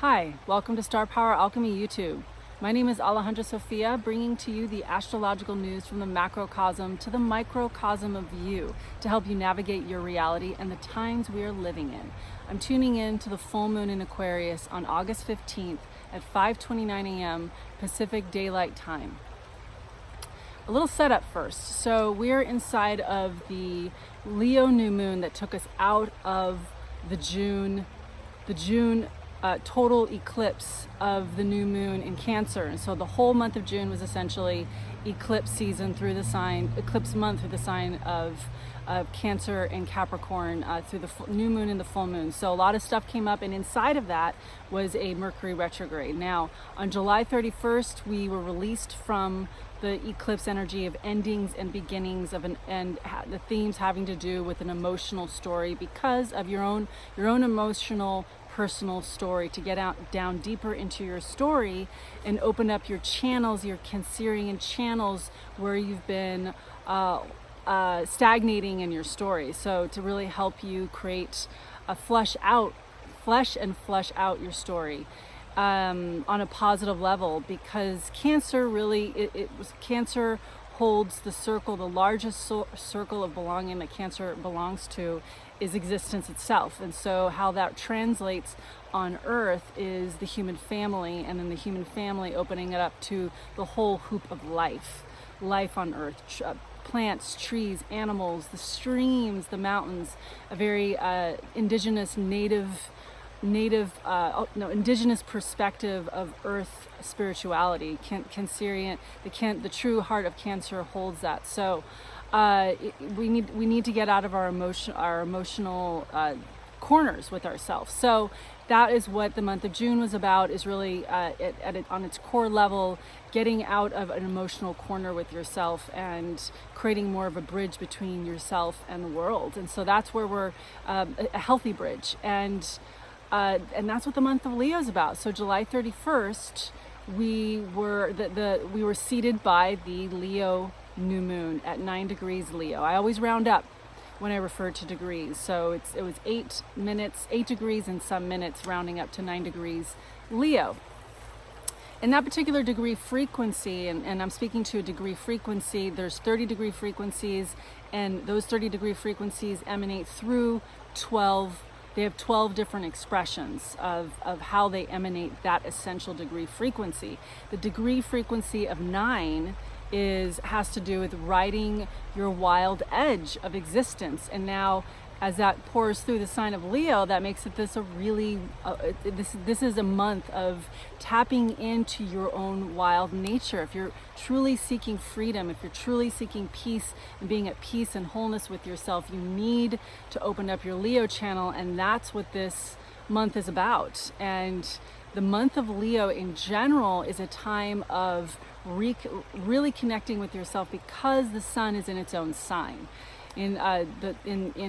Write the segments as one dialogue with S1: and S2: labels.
S1: Hi, welcome to Star Power Alchemy YouTube. My name is Alejandra Sofia, bringing to you the astrological news from the macrocosm to the microcosm of you to help you navigate your reality and the times we are living in. I'm tuning in to the full moon in Aquarius on August 15th at 5:29 a.m. Pacific Daylight Time. A little setup first. So we're inside of the Leo new moon that took us out of the June total eclipse of the new moon in Cancer. And so the whole month of June was essentially eclipse season through the sign, eclipse month through the sign of Cancer and Capricorn through the new moon and the full moon. So a lot of stuff came up, and inside of that was a Mercury retrograde. Now, on July 31st, we were released from the eclipse energy of endings and beginnings and the themes having to do with an emotional story because of your own emotional personal story, to get down deeper into your story and open up your channels, your Cancerian channels where you've been stagnating in your story. So to really help you create flesh out your story on a positive level, because Cancer really, Cancer holds the circle, the largest circle of belonging that Cancer belongs to is existence itself. And so how that translates on Earth is the human family, and then the human family opening it up to the whole hoop of life on Earth, plants, trees, animals, the streams, the mountains, a very indigenous indigenous perspective of Earth spirituality. Cancerian, the true heart of Cancer holds that. So we need to get out of our emotional corners with ourselves. So that is what the month of June was about, is really on its core level, getting out of an emotional corner with yourself and creating more of a bridge between yourself and the world. And so that's where we're a healthy bridge, and that's what the month of Leo is about. So July 31st, we were seated by the Leo new moon at 9 degrees Leo. I always round up when I refer to degrees. So it was 8 degrees and some minutes, rounding up to 9 degrees Leo. In that particular degree frequency, and I'm speaking to a degree frequency, there's 30 degree frequencies, and those 30 degree frequencies emanate through 12. They have 12 different expressions of how they emanate that essential degree frequency. The degree frequency of 9 has to do with riding your wild edge of existence. And now, as that pours through the sign of Leo, that makes it this is a month of tapping into your own wild nature. If you're truly seeking freedom, if you're truly seeking peace and being at peace and wholeness with yourself, you need to open up your Leo channel, and that's what this month is about. And the month of Leo in general is a time of really connecting with yourself, because the sun is in its own sign. In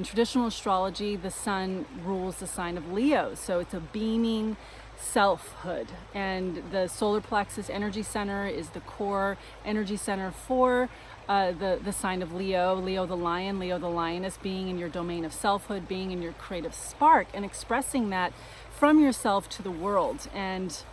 S1: traditional astrology, the sun rules the sign of Leo, so it's a beaming selfhood, and the solar plexus energy center is the core energy center for the sign of Leo. Leo the lioness, being in your domain of selfhood, being in your creative spark and expressing that from yourself to the world. And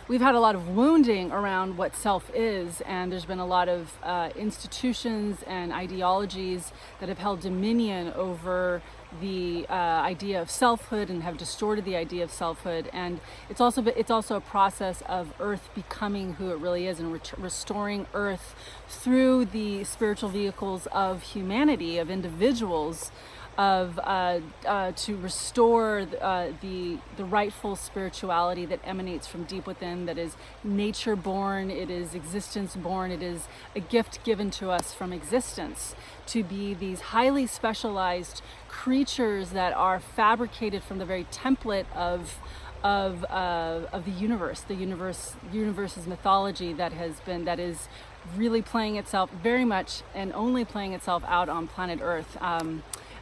S1: we've had a lot of wounding around what self is, and there's been a lot of institutions and ideologies that have held dominion over the idea of selfhood and have distorted the idea of selfhood. And it's also a process of Earth becoming who it really is, and restoring Earth through the spiritual vehicles of humanity, of individuals, to restore the rightful spirituality that emanates from deep within, that is nature born, it is existence born, it is a gift given to us from existence, to be these highly specialized creatures that are fabricated from the very template of the universe's mythology that is really playing itself very much and only playing itself out on planet Earth.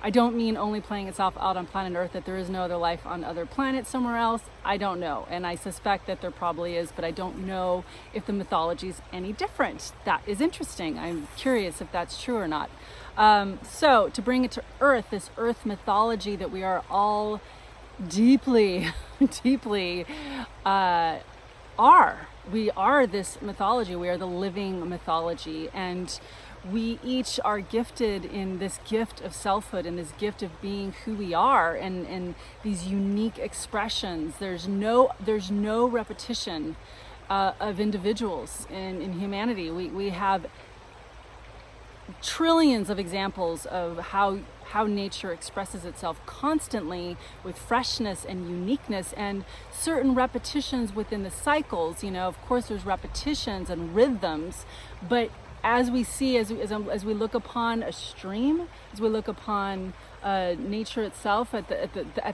S1: I don't mean only playing itself out on planet Earth, that there is no other life on other planets somewhere else. I don't know, and I suspect that there probably is, but I don't know if the mythology is any different. That is interesting. I'm curious if that's true or not. So to bring it to Earth, this Earth mythology that we are all deeply, deeply we are this mythology. We are the living mythology, and we each are gifted in this gift of selfhood and this gift of being who we are, and these unique expressions. There's no repetition of individuals in humanity. We have trillions of examples of how nature expresses itself constantly with freshness and uniqueness, and certain repetitions within the cycles. Of course there's repetitions and rhythms, but as we see, as we look upon a stream, as we look upon nature itself, at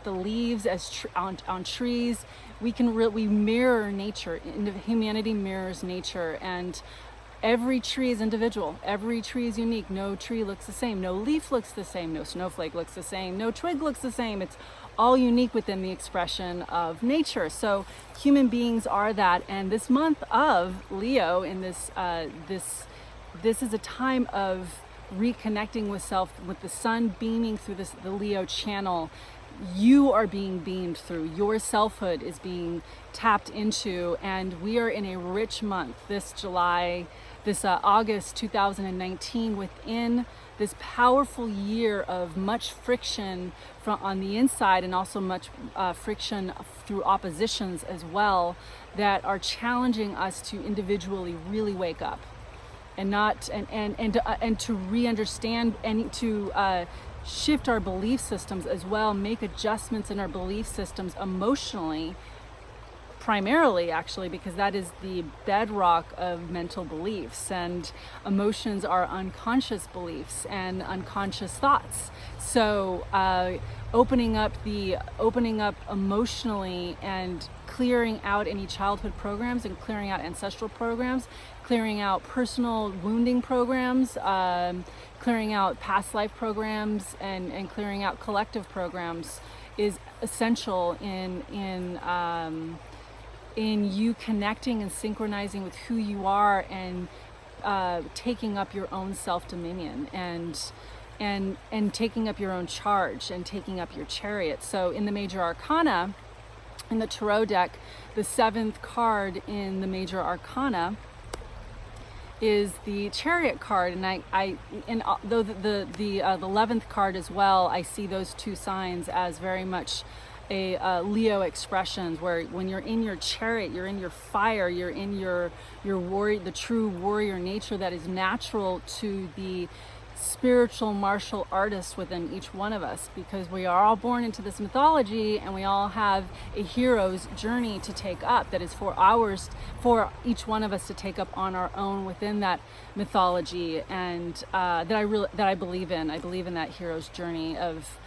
S1: the leaves, on trees, we mirror nature. Humanity mirrors nature, and every tree is individual. Every tree is unique. No tree looks the same. No leaf looks the same. No snowflake looks the same. No twig looks the same. It's all unique within the expression of nature. So human beings are that. And this month of Leo, in this is a time of reconnecting with self, with the sun beaming through the Leo channel. You are being beamed through. Your selfhood is being tapped into, and we are in a rich month this August 2019, within this powerful year of much friction on the inside, and also much friction through oppositions as well, that are challenging us to individually really wake up, and to re-understand, and to shift our belief systems as well, make adjustments in our belief systems emotionally, primarily, actually, because that is the bedrock of mental beliefs, and emotions are unconscious beliefs and unconscious thoughts. So opening up emotionally, and clearing out any childhood programs, and clearing out ancestral programs, clearing out personal wounding programs, clearing out past life programs, and clearing out collective programs is essential in you connecting and synchronizing with who you are, and taking up your own self-dominion, and taking up your own charge, and taking up your chariot. So in the major arcana, in the tarot deck, the 7th card in the major arcana is the Chariot card, and though the 11th card as well, I see those two signs as very much a Leo expressions, where when you're in your chariot, you're in your fire, you're in your warrior, the true warrior nature that is natural to the spiritual martial artist within each one of us, because we are all born into this mythology, and we all have a hero's journey to take up that is for each one of us to take up on our own within that mythology, and that I believe in. I believe in that hero's journey of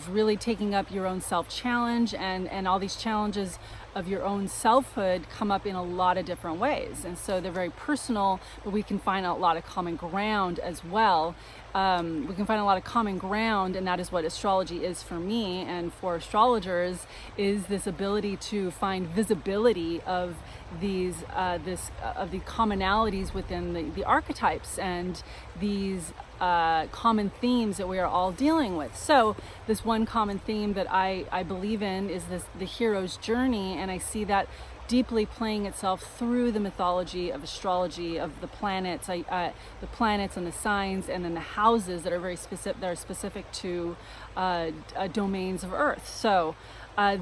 S1: really taking up your own self-challenge, and all these challenges of your own selfhood come up in a lot of different ways, and so they're very personal, but we can find a lot of common ground as well. We can find a lot of common ground, and that is what astrology is for me and for astrologers, is this ability to find visibility of these of the commonalities within the archetypes, and these common themes that we are all dealing with. So this one common theme that I believe in is the hero's journey, and I see that deeply playing itself through the mythology of astrology, of the planets, the planets and the signs, and then the houses that are very specific to domains of Earth. So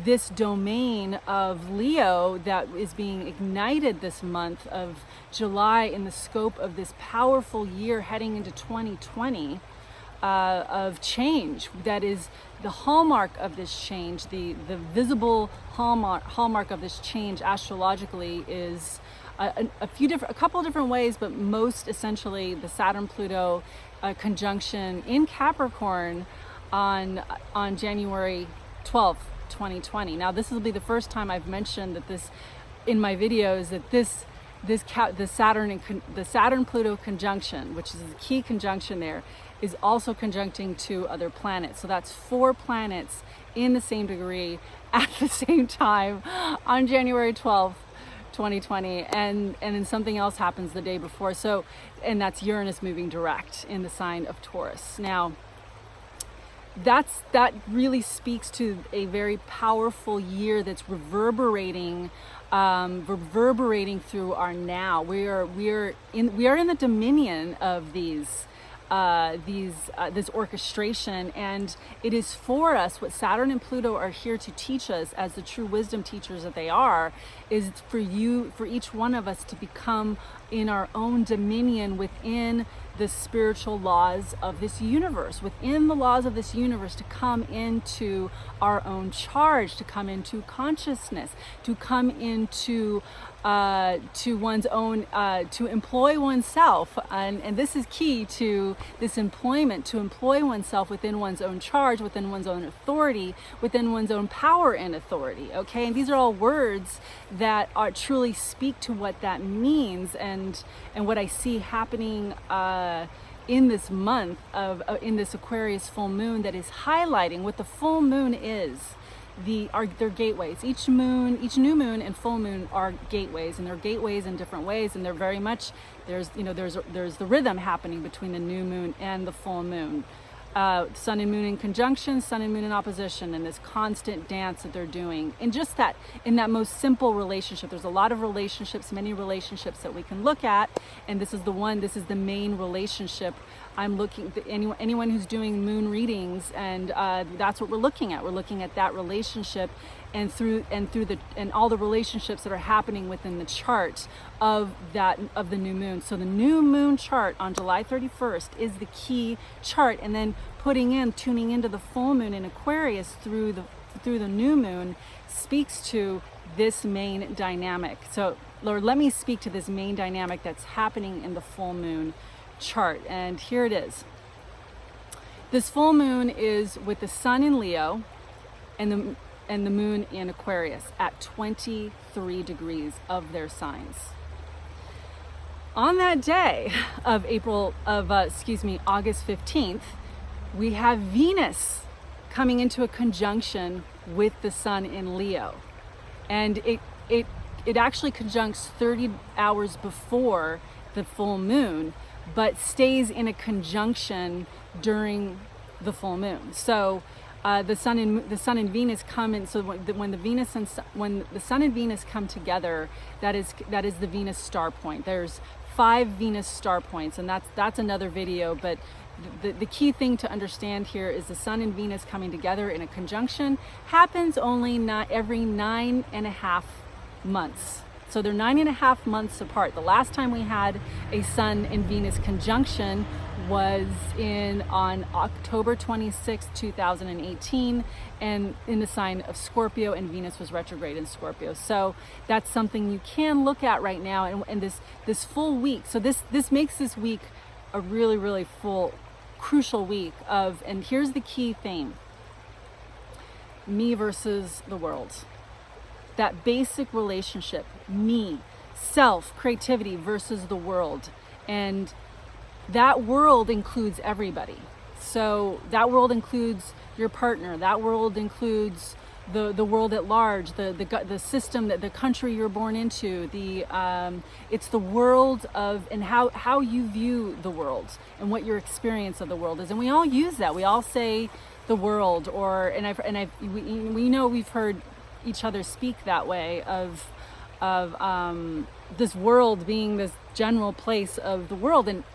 S1: this domain of Leo that is being ignited this month of July in the scope of this powerful year heading into 2020, of change, that is the hallmark of this change, the visible hallmark of this change astrologically is a couple different ways, but most essentially the Saturn-Pluto conjunction in Capricorn on January 12th, 2020. Now this will be the first time I've mentioned that this in my videos, that the Saturn-Pluto conjunction, which is the key conjunction there, is also conjuncting 2 other planets. So that's 4 planets in the same degree at the same time on January 12th, 2020, and then something else happens the day before. So, and that's Uranus moving direct in the sign of Taurus. Now, that really speaks to a very powerful year that's reverberating through our now. We are in the dominion of this orchestration, and it is for us. What Saturn and Pluto are here to teach us, as the true wisdom teachers that they are, is for each one of us to become in our own dominion within the spiritual laws of this universe, within the laws of this universe, to come into our own charge, to come into consciousness, to come into to one's own, to employ oneself, and this is key to this employment, to employ oneself within one's own charge, within one's own authority, within one's own power and authority. Okay, and these are all words that truly speak to what that means, and what I see happening in this month in this Aquarius full moon, that is highlighting what the full moon is. They're gateways. Each new moon and full moon are gateways, and they're gateways in different ways, and they're very much, there's the rhythm happening between the new moon and the full moon. Sun and moon in conjunction, sun and moon in opposition, and this constant dance that they're doing. And just that, in that most simple relationship, there's a lot of relationships, many relationships that we can look at, and this is the main relationship. I'm looking, anyone who's doing moon readings, and that's what we're looking at. We're looking at that relationship, and all the relationships that are happening within the chart of the new moon. So the new moon chart on July 31st is the key chart, and then tuning into the full moon in Aquarius through the new moon speaks to this main dynamic. So Lord, let me speak to this main dynamic that's happening in the full moon chart, and here it is. This full moon is with the sun in Leo and the moon in Aquarius at 23 degrees of their signs. On that day of August 15th, we have Venus coming into a conjunction with the sun in Leo, and it actually conjuncts 30 hours before the full moon, but stays in a conjunction during the full moon. So the sun and Venus come in. So when the sun and Venus come together, that is the Venus star point. There's 5 Venus star points, and that's another video. But the key thing to understand here is the sun and Venus coming together in a conjunction happens only not every 9.5 months. So they're 9.5 months apart. The last time we had a sun and Venus conjunction was on October 26, 2018, and in the sign of Scorpio, and Venus was retrograde in Scorpio. So that's something you can look at right now, and this full week. So this makes this week a really, really full, crucial week of, and here's the key theme: me versus the world. That basic relationship, me, self, creativity versus the world. And that world includes everybody. So that world includes your partner. That world includes the world at large, the system, the country you're born into. It's the world of, and how you view the world and what your experience of the world is. And we all use that. We all say the world, we know we've heard each other speak that way of this world being this general place of the world, and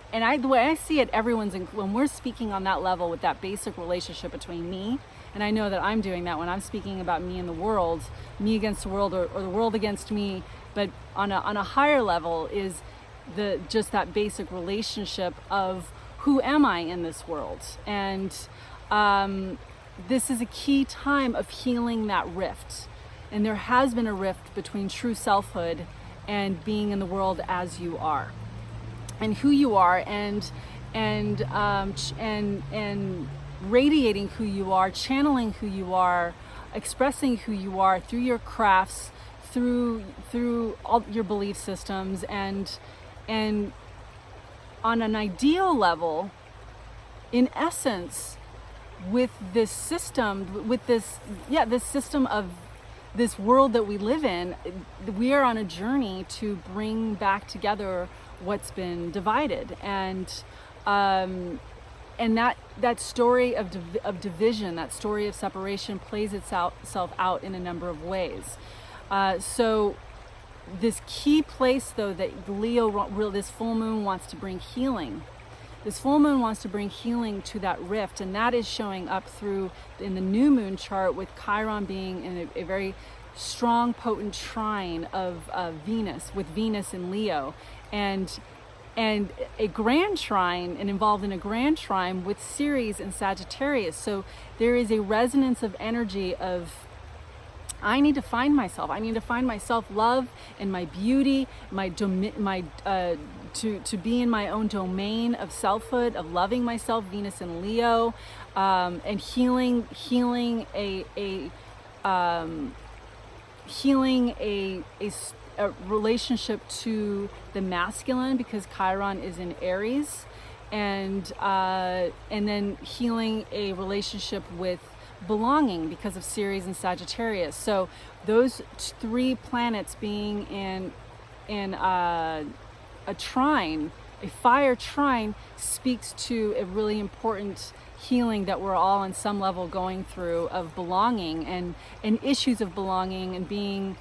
S1: the way I see it, when we're speaking on that level with that basic relationship between me, and I know that I'm doing that when I'm speaking about me and the world, me against the world, or the world against me, but on a higher level is just that basic relationship of who am I in this world. And this is a key time of healing that rift. And there has been a rift between true selfhood and being in the world as you are, and who you are, and radiating who you are, channeling who you are, expressing who you are through your crafts, through all your belief systems, and on an ideal level, in essence, with this system, this system of this world that we live in. We are on a journey to bring back together what's been divided, and that story of division, that story of separation plays itself out in a number of ways. So this key place, though, that this full moon wants to bring healing. This full moon wants to bring healing to that rift, and that is showing up in the new moon chart, with CHiRON being in a very strong, potent trine of Venus, with Venus in Leo, and a grand trine, and involved in a grand trine with Ceres and Sagittarius. So there is a resonance of energy of, I need to find myself. I need to find my self-love and my beauty, to be in my own domain of selfhood, of loving myself, Venus and Leo, and healing a relationship to the masculine, because CHiRON is in ARiES, and then healing a relationship with belonging because of Ceres and Sagittarius. So those three planets being in a trine, a fire trine, speaks to a really important healing that we're all on some level going through, of belonging and issues of belonging, and being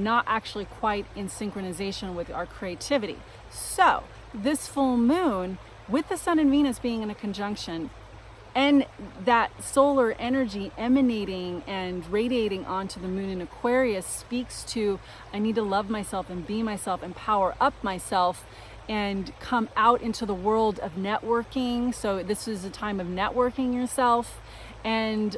S1: not actually quite in synchronization with our creativity. So this full moon, with the Sun and Venus being in a conjunction, and that solar energy emanating and radiating onto the moon in Aquarius, speaks to, I need to love myself and be myself and power up myself and come out into the world of networking. So this is a time of networking yourself. And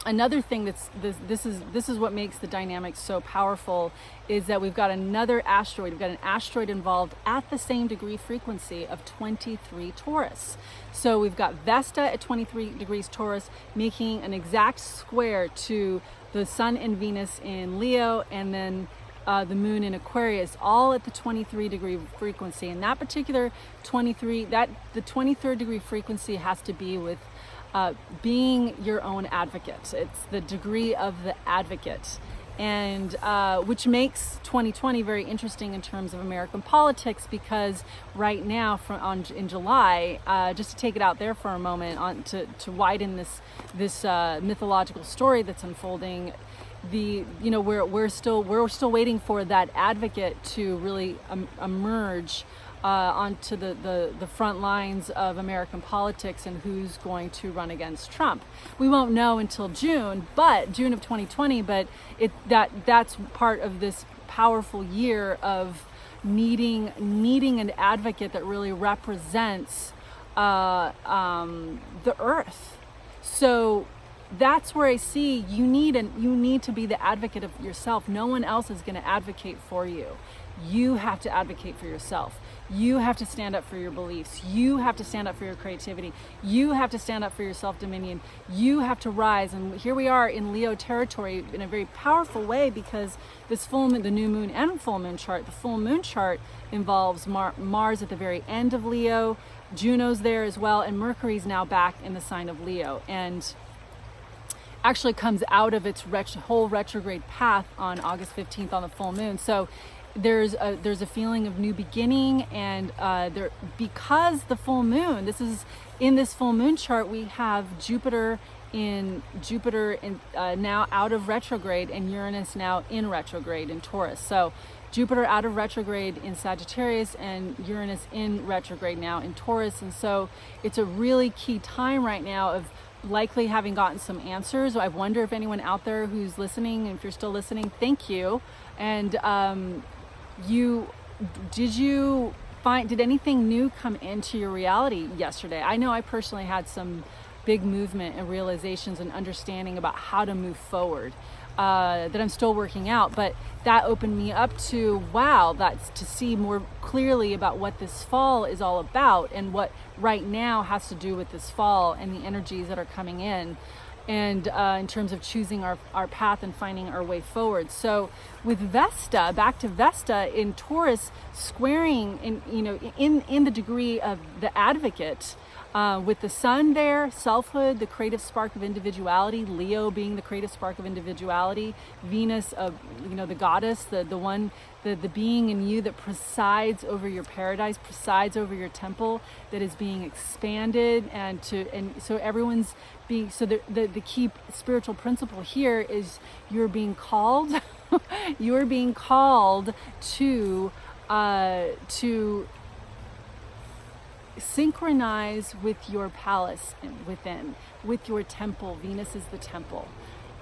S1: another thing this is what makes the dynamics so powerful, is that we've got another asteroid. We've got an asteroid involved at the same degree frequency of 23 Taurus. So we've got Vesta at 23 degrees Taurus, making an exact square to the Sun and Venus in Leo, and then the moon in Aquarius, all at the 23 degree frequency. And that particular the 23rd degree frequency has to be with being your own advocate. It's the degree of the advocate, and which makes 2020 very interesting in terms of American politics, because right now, in July, just to take it out there for a moment, to widen this mythological story that's unfolding, we're still waiting for that advocate to really emerge onto the front lines of American politics, and who's going to run against Trump. We won't know until June of 2020, but that's part of this powerful year of needing an advocate that really represents the earth. So that's where I see you need to be the advocate of yourself. No one else is going to advocate for you. You have to advocate for yourself. You have to stand up for your beliefs. You have to stand up for your creativity. You have to stand up for your self-dominion. You have to rise. And here we are in Leo territory in a very powerful way, because this full moon, the new moon and full moon chart, the full moon chart involves Mars at the very end of Leo, Juno's there as well, and Mercury's now back in the sign of Leo, and actually comes out of its whole retrograde path on August 15th on the full moon. So there's a feeling of new beginning, and because the full moon, in this full moon chart, we have Jupiter now out of retrograde, and Uranus now in retrograde in Taurus. So Jupiter out of retrograde in Sagittarius, and Uranus in retrograde now in Taurus. And so it's a really key time right now of likely having gotten some answers. I wonder if anyone out there who's listening, and if you're still listening, thank you. And did anything new come into your reality yesterday? I know I personally had some big movement and realizations and understanding about how to move forward that I'm still working out, but that opened me up to, to see more clearly about what this fall is all about, and what right now has to do with this fall and the energies that are coming in, and in terms of choosing our path and finding our way forward. So with Vesta, back to Vesta in Taurus, squaring in the degree of the advocate, With the sun there, selfhood, the creative spark of individuality, Leo being the creative spark of individuality, Venus, the goddess, the one, the being in you that presides over your paradise, presides over your temple, that is being expanded, and so everyone's being, so the key spiritual principle here is you're being called, you're being called to synchronize with your palace within, with your temple. Venus is the temple,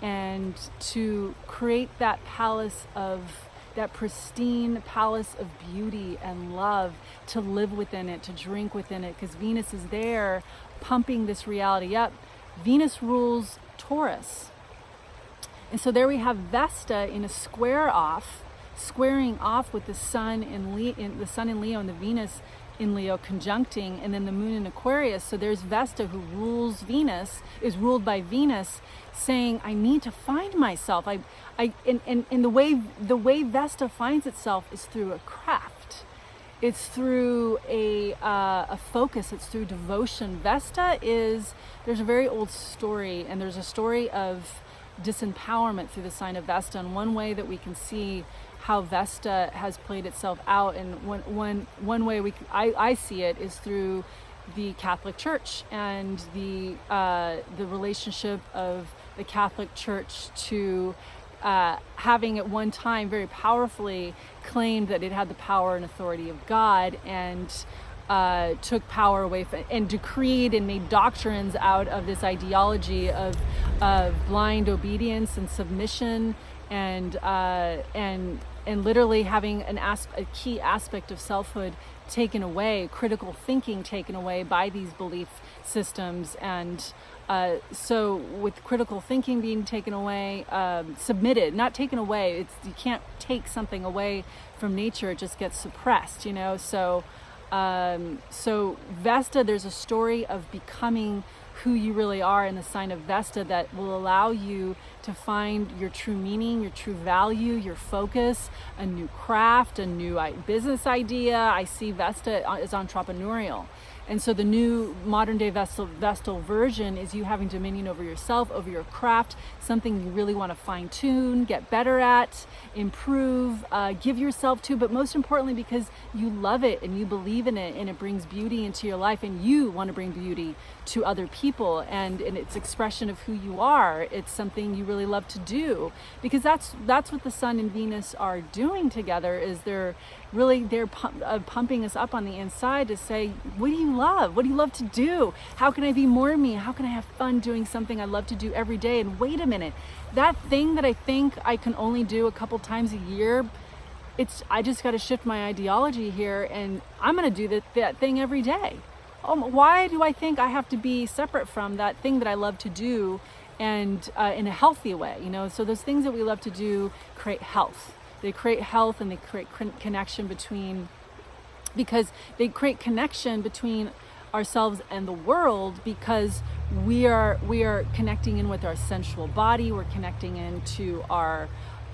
S1: and to create that palace of, that pristine palace of beauty and love, to live within it, to drink within it, because Venus is there pumping this reality up. Venus rules Taurus, and so there we have Vesta in a squaring off with the sun in Leo and the Venus in Leo conjuncting, and then the moon in Aquarius. So there's Vesta, who rules Venus, is ruled by Venus, saying, I need to find myself. And the way Vesta finds itself is through a craft. It's through a focus. It's through devotion. Vesta is, there's a very old story, and there's a story of disempowerment through the sign of Vesta. And one way that we can see how Vesta has played itself out, and one way I see it is through the Catholic Church and the relationship of the Catholic Church to having at one time very powerfully claimed that it had the power and authority of God, and took power away from, and decreed and made doctrines out of this ideology of blind obedience and submission, and literally having a key aspect of selfhood taken away, critical thinking taken away by these belief systems. And so with critical thinking being taken away, submitted, not taken away, you can't take something away from nature, it just gets suppressed, so Vesta, there's a story of becoming who you really are in the sign of Vesta that will allow you to find your true meaning, your true value, your focus, a new craft, a new business idea. I see Vesta as entrepreneurial. And so the new modern day Vestal version is you having dominion over yourself, over your craft, something you really want to fine tune, get better at, improve, give yourself to, but most importantly because you love it and you believe in it and it brings beauty into your life and you want to bring beauty to other people, and it's expression of who you are. It's something you really love to do, because that's what the Sun and Venus are doing together, is they're pumping us up on the inside to say, what do you love? What do you love to do? How can I be more me? How can I have fun doing something I love to do every day? And wait a minute, that thing that I think I can only do a couple times a year, I just got to shift my ideology here, and I'm going to do that thing every day. Why do I think I have to be separate from that thing that I love to do, and in a healthy way? So those things that we love to do create health. They create health, and they create connection between, because they create connection between ourselves and the world, because we are connecting in with our sensual body. We're connecting into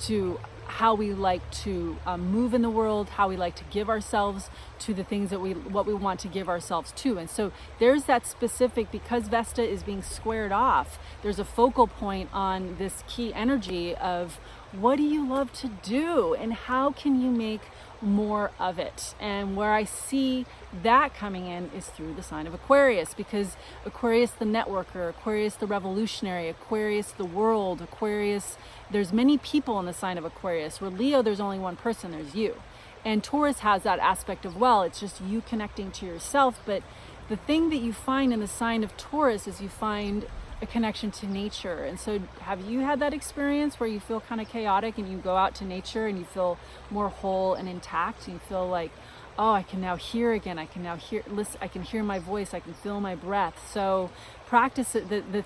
S1: to how we like to move in the world, how we like to give ourselves to the things what we want to give ourselves to. And so there's that specific, because Vesta is being squared off, there's a focal point on this key energy of what do you love to do and how can you make more of it. And where I see that coming in is through the sign of Aquarius, because Aquarius the networker, Aquarius the revolutionary, Aquarius the world, Aquarius, there's many people in the sign of Aquarius. Where Leo, there's only one person, there's you. And Taurus has that aspect of, well, it's just you connecting to yourself. But the thing that you find in the sign of Taurus is you find a connection to nature. And so have you had that experience where you feel kind of chaotic and you go out to nature and you feel more whole and intact, and you feel like, oh, I can now hear again, I can now listen, I can hear my voice, I can feel my breath. So the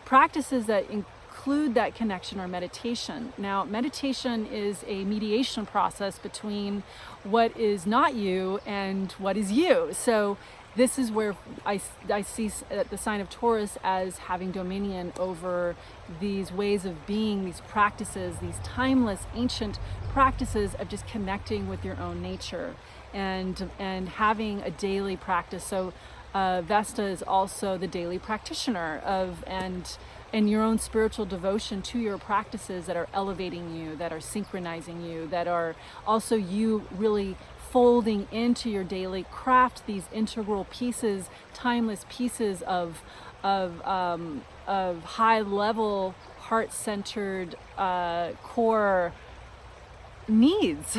S1: practices that include that connection are meditation. Now, meditation is a mediation process between what is not you and what is you. So this is where I see the sign of Taurus as having dominion over these ways of being, these practices, these timeless, ancient practices of just connecting with your own nature and having a daily practice. So Vesta is also the daily practitioner of and your own spiritual devotion to your practices that are elevating you, that are synchronizing you, that are also you really folding into your daily craft these integral pieces, timeless pieces of high level, heart-centered core needs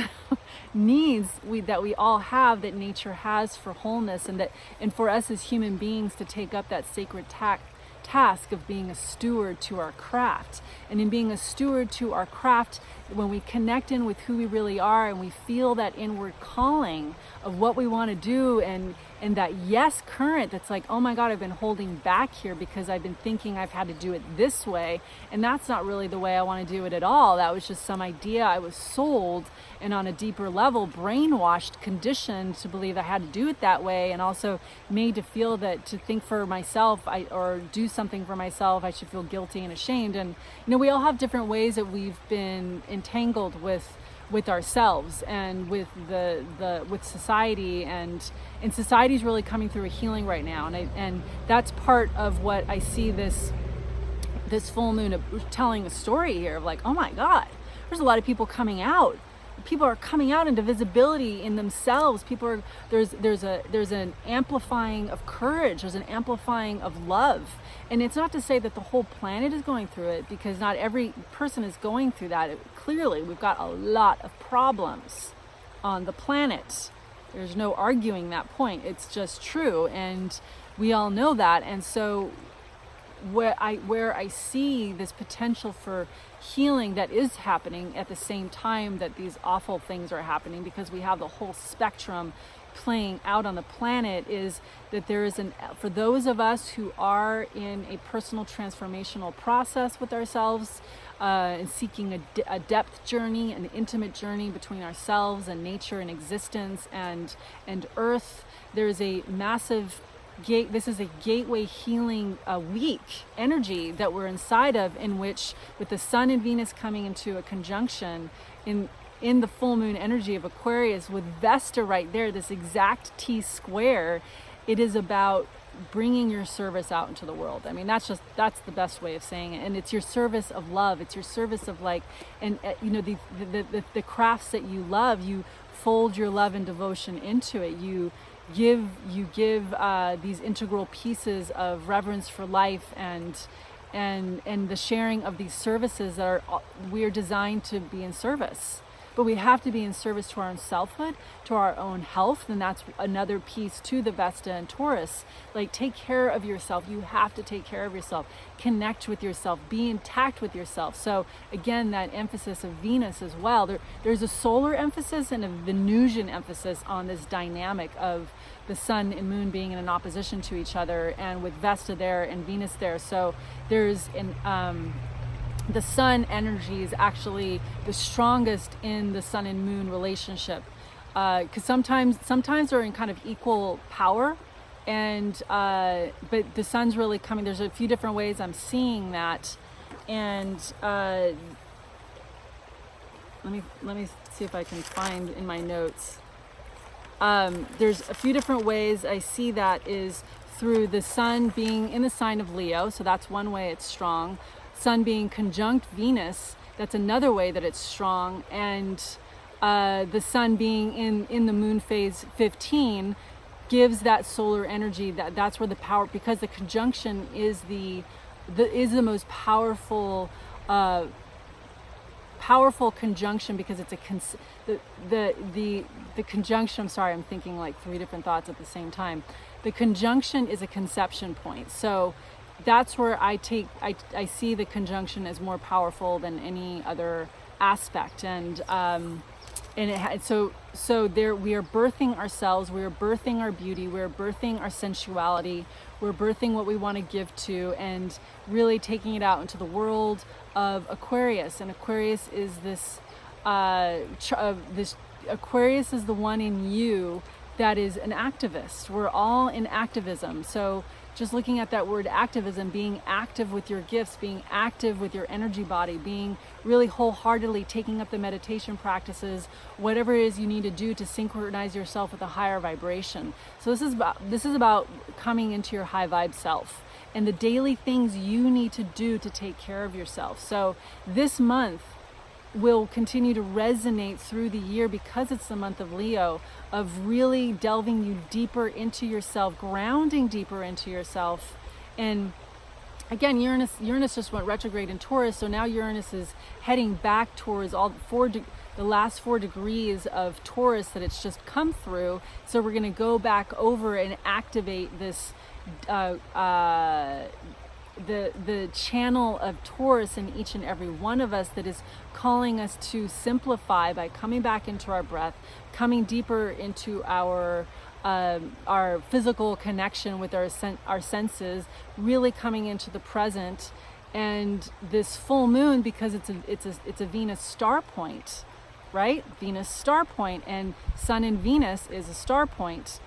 S1: that we all have, that nature has for wholeness, and for us as human beings to take up that sacred task of being a steward to our craft. And in being a steward to our craft, when we connect in with who we really are and we feel that inward calling of what we want to do, and that yes current that's like, oh my God, I've been holding back here because I've been thinking I've had to do it this way, and that's not really the way I want to do it at all. That was just some idea I was sold, and on a deeper level brainwashed, conditioned to believe I had to do it that way, and also made to feel that to think for myself or do something for myself I should feel guilty and ashamed. And we all have different ways that we've been entangled with ourselves and with with society, and society's really coming through a healing right now, and that's part of what I see this full moon of telling a story here of, like, oh my God, there's a lot of people coming out. People are coming out into visibility in themselves. There's an amplifying of courage. There's an amplifying of love. And it's not to say that the whole planet is going through it, because not every person is going through that. Clearly, we've got a lot of problems on the planet. There's no arguing that point. It's just true, and we all know that. And so where I see this potential for healing that is happening at the same time that these awful things are happening, because we have the whole spectrum playing out on the planet, is that there is for those of us who are in a personal transformational process with ourselves, and seeking a depth journey, an intimate journey between ourselves and nature and existence and earth, there is a massive this is a gateway healing week energy that we're inside of, in which, with the Sun and Venus coming into a conjunction in the full moon energy of Aquarius, with Vesta right there, this exact T square, it is about bringing your service out into the world. I mean, that's the best way of saying it. And it's your service of love. It's your service of, like, and the crafts that you love, you fold your love and devotion into it. You give these integral pieces of reverence for life and the sharing of these services that we're designed to be in service. But we have to be in service to our own selfhood, to our own health, and that's another piece to the Vesta and Taurus. Like, take care of yourself. You have to take care of yourself. Connect with yourself. Be intact with yourself. So again, that emphasis of Venus as well. There's a solar emphasis and a Venusian emphasis on this dynamic of the Sun and Moon being in an opposition to each other, and with Vesta there and Venus there. So there's the Sun energy is actually the strongest in the Sun and Moon relationship, because sometimes they're in kind of equal power, and but the Sun's really coming. There's a few different ways I'm seeing that, and let me see if I can find in my notes. There's a few different ways I see that is through the Sun being in the sign of Leo, so that's one way it's strong. Sun being conjunct Venus, that's another way that it's strong, and the Sun being in the Moon phase 15 gives that solar energy. That's where the power, because the conjunction is the most powerful conjunction, because it's the conjunction. I'm sorry, I'm thinking like three different thoughts at the same time. The conjunction is a conception point, so that's where I see the conjunction as more powerful than any other aspect, so there we are birthing ourselves, we are birthing our beauty, we're birthing our sensuality, we're birthing what we want to give to, and really taking it out into the world of Aquarius. And Aquarius is this Aquarius is the one in you that is an activist. We're all in activism. So just looking at that word activism, being active with your gifts, being active with your energy body, being really wholeheartedly taking up the meditation practices, whatever it is you need to do to synchronize yourself with a higher vibration. So this is about coming into your high vibe self and the daily things you need to do to take care of yourself. So this month will continue to resonate through the year, because it's the month of Leo, of really delving you deeper into yourself, grounding deeper into yourself. And again, Uranus just went retrograde in Taurus, so now Uranus is heading back towards the last 4 degrees of Taurus that it's just come through. So we're going to go back over and activate this the channel of Taurus in each and every one of us, that is calling us to simplify by coming back into our breath, coming deeper into our physical connection with our senses, really coming into the present. And this full moon, because it's a Venus star point, right? Venus star point, and Sun and Venus is a star point.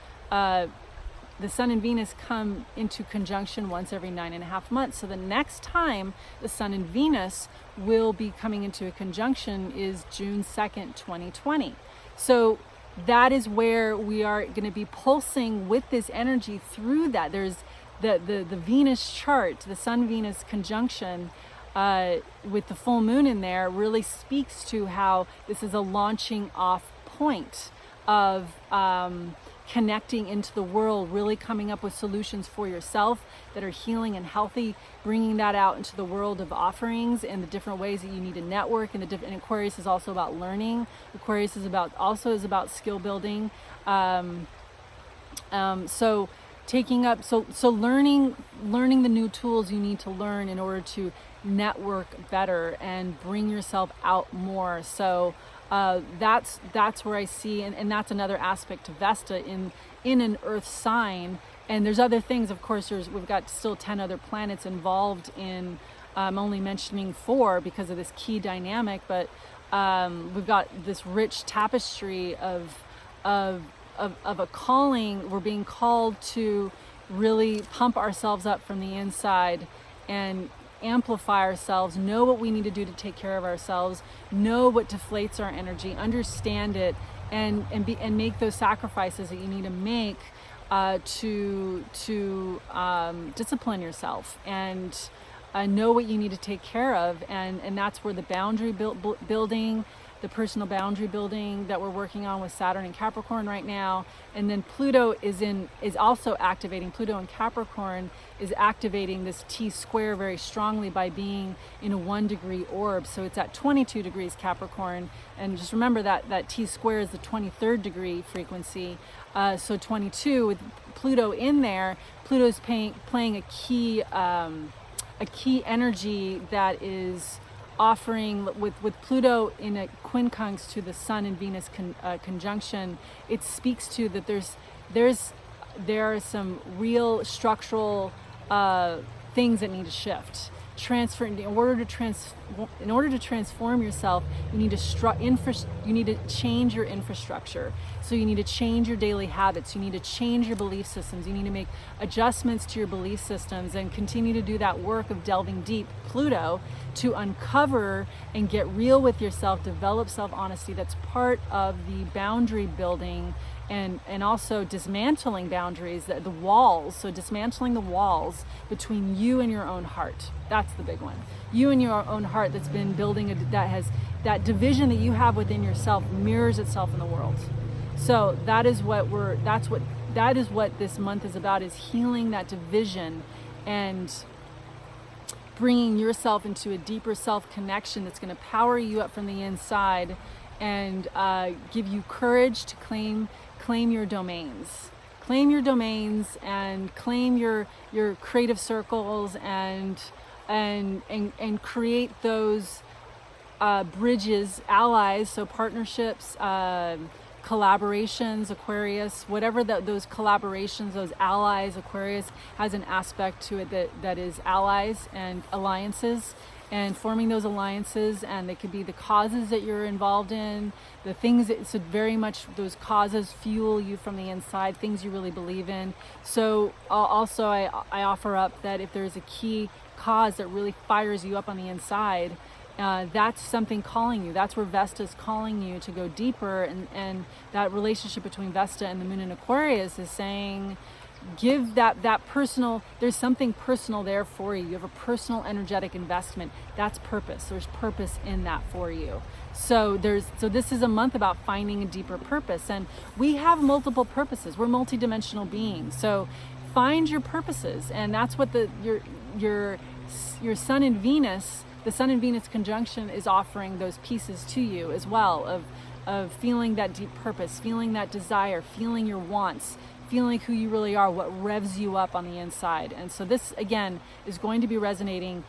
S1: The Sun and Venus come into conjunction once every 9.5 months. So the next time the Sun and Venus will be coming into a conjunction is June 2nd, 2020. So that is where we are going to be pulsing with this energy through that. There's the Venus chart, the Sun-Venus conjunction with the full moon in there really speaks to how this is a launching off point of connecting into the world, really coming up with solutions for yourself that are healing and healthy, bringing that out into the world of offerings and the different ways that you need to network. And Aquarius is also about learning. Aquarius is about skill building. So learning the new tools you need to learn in order to network better and bring yourself out more. So that's where I see, and that's another aspect to Vesta in an Earth sign. And there's other things, of course. We've got still 10 other planets involved in. I'm only mentioning 4 because of this key dynamic, but we've got this rich tapestry of a calling. We're being called to really pump ourselves up from the inside and amplify ourselves, know what we need to do to take care of ourselves, know what deflates our energy, understand it, and make those sacrifices that you need to make to discipline yourself and know what you need to take care of. And that's where the boundary building, the personal boundary building that we're working on with Saturn and Capricorn right now. And then Pluto is also activating. Pluto and Capricorn is activating this T-square very strongly by being in a 1-degree orb. So it's at 22 degrees Capricorn. And just remember that T-square is the 23rd degree frequency. So 22 with Pluto in there, Pluto's playing a key energy that is offering with Pluto in a quincunx to the Sun and Venus conjunction. It speaks to that there are some real structural things that need to shift. In order to transform yourself, you need to change your infrastructure. So you need to change your daily habits. You need to change your belief systems. You need to make adjustments to your belief systems and continue to do that work of delving deep, Pluto, to uncover and get real with yourself, develop self-honesty. That's part of the boundary building and also dismantling boundaries, the walls. So dismantling the walls between you and your own heart. That's the big one. You and your own heart that's been building that division that you have within yourself mirrors itself in the world. So that is what this month is about, is healing that division and bringing yourself into a deeper self-connection that's going to power you up from the inside and give you courage to claim your domains. Claim your domains and claim your creative circles and create those bridges, allies, so partnerships, collaborations, Aquarius, whatever those collaborations, those allies. Aquarius has an aspect to it that is allies and alliances, and forming those alliances, and they could be the causes that you're involved in, the things that, so very much those causes fuel you from the inside, things you really believe in. So also I offer up that if there's a key cause that really fires you up on the inside, that's something calling you. That's where Vesta's calling you to go deeper, and that relationship between Vesta and the moon in Aquarius is saying, give that personal, there's something personal there for you. You have a personal energetic investment. That's purpose. There's purpose in that for you. So this is a month about finding a deeper purpose, and we have multiple purposes. We're multidimensional beings. So find your purposes, and that's what your Sun and Venus, the Sun and Venus conjunction is offering those pieces to you as well, of feeling that deep purpose, feeling that desire, feeling your wants, feeling who you really are, what revs you up on the inside. And so this, again, is going to be resonating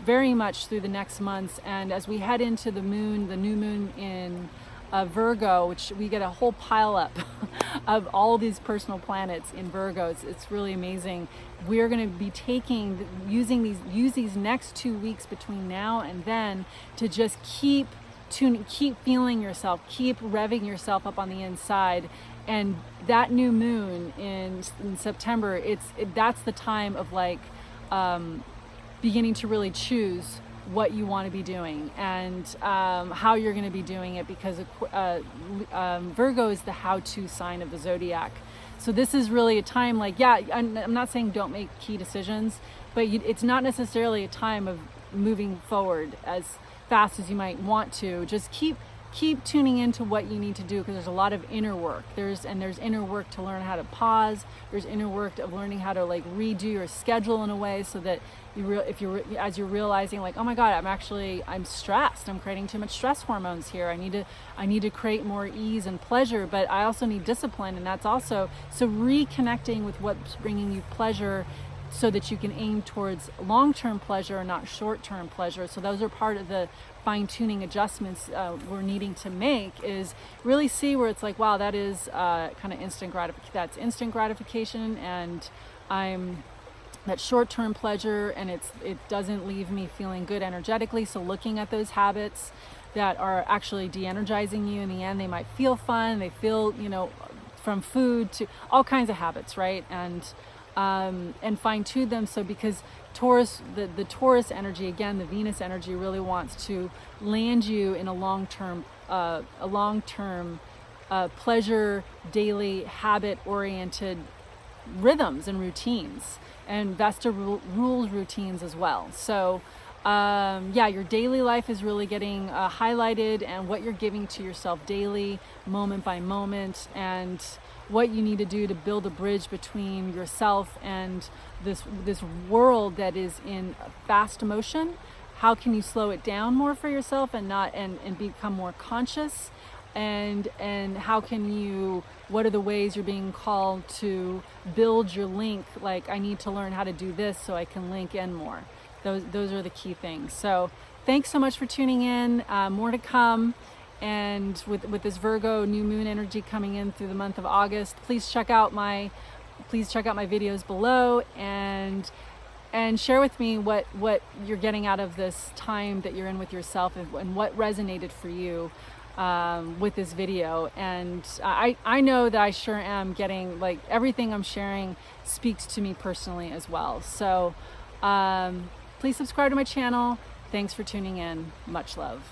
S1: very much through the next months. And as we head into the moon, the new moon in Virgo, which we get a whole pile up of all these personal planets in Virgo. It's really amazing. We're going to be use these next 2 weeks between now and then to just keep feeling yourself, keep revving yourself up on the inside. And that new moon in September, that's the time of like beginning to really choose what you want to be doing and how you're going to be doing it, because Virgo is the how-to sign of the zodiac. So this is really a time like, yeah, I'm not saying don't make key decisions, but it's not necessarily a time of moving forward as fast as you might want to. Just keep tuning into what you need to do, because there's a lot of inner work. There's inner work to learn how to pause. There's inner work of learning how to like redo your schedule in a way so that as you're realizing like, oh my God, I'm stressed. I'm creating too much stress hormones here. I need to create more ease and pleasure, but I also need discipline. And that's also, so reconnecting with what's bringing you pleasure so that you can aim towards long-term pleasure and not short-term pleasure. So those are part of the fine-tuning adjustments we're needing to make, is really see where it's like, wow, that is kind of instant gratification, and that short-term pleasure, and it doesn't leave me feeling good energetically. So looking at those habits that are actually de-energizing you in the end, they might feel fun, they feel, from food to all kinds of habits, right? And fine-tune them. So because Taurus, the Taurus energy, again, the Venus energy really wants to land you in a long-term pleasure, daily, habit-oriented rhythms and routines. And Vesta rules routines as well. So yeah, your daily life is really getting highlighted, and what you're giving to yourself daily, moment by moment, and what you need to do to build a bridge between yourself and this world that is in fast motion. How can you slow it down more for yourself and become more conscious? And how can you, what are the ways you're being called to build your link? Like, I need to learn how to do this so I can link in more. Those are the key things. So thanks so much for tuning in. More to come. And with this Virgo new moon energy coming in through the month of August, please check out my videos below and share with me what you're getting out of this time that you're in with yourself, and what resonated for you with this video. And I know that I sure am getting, like, everything I'm sharing speaks to me personally as well. So please subscribe to my channel. Thanks for tuning in. Much love.